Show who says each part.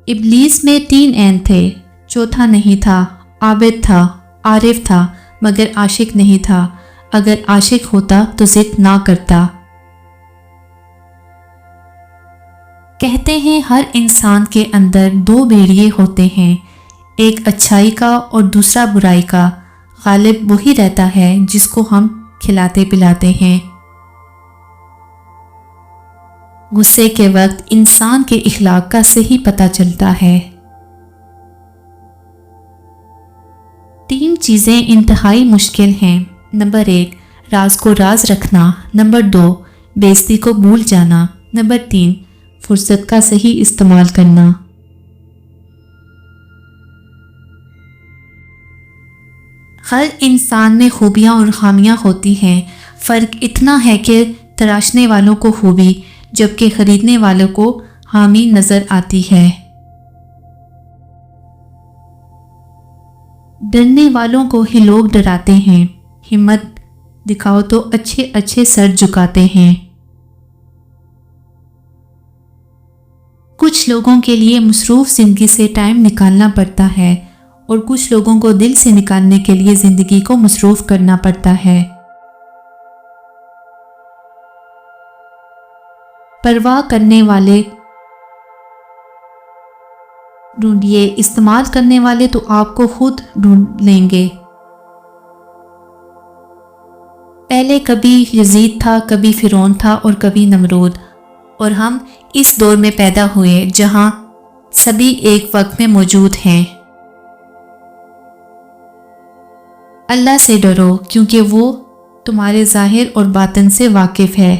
Speaker 1: ابلیس میں 3 عین تھے، چوتھا نہیں تھا۔ عابد تھا، عارف تھا، مگر عاشق نہیں تھا۔ اگر عاشق ہوتا تو ضد نہ کرتا۔ کہتے ہیں ہر انسان کے اندر 2 بھیڑیے ہوتے ہیں، ایک اچھائی کا اور دوسرا برائی کا۔ غالب وہی رہتا ہے جس کو ہم کھلاتے پلاتے ہیں۔ غصے کے وقت انسان کے اخلاق کا صحیح پتہ چلتا ہے۔ 3 چیزیں انتہائی مشکل ہیں۔ نمبر 1، راز کو راز رکھنا۔ نمبر 2، بے عزتی کو بھول جانا۔ نمبر 3، فرصت کا صحیح استعمال کرنا۔ ہر انسان میں خوبیاں اور خامیاں ہوتی ہیں، فرق اتنا ہے کہ تراشنے والوں کو خوبی جبکہ خریدنے والوں کو خامی نظر آتی ہے۔ ڈرنے والوں کو ہی لوگ ڈراتے ہیں، ہمت دکھاؤ تو اچھے اچھے سر جھکاتے ہیں۔ کچھ لوگوں کے لیے مصروف زندگی سے ٹائم نکالنا پڑتا ہے اور کچھ لوگوں کو دل سے نکالنے کے لیے زندگی کو مصروف کرنا پڑتا ہے۔ پرواہ کرنے والے ڈھونڈیے، استعمال کرنے والے تو آپ کو خود ڈھونڈ لیں گے۔ پہلے کبھی یزید تھا، کبھی فرعون تھا اور کبھی نمرود، اور ہم اس دور میں پیدا ہوئے جہاں سبھی ایک وقت میں موجود ہیں۔ اللہ سے ڈرو کیونکہ وہ تمہارے ظاہر اور باطن سے واقف ہے۔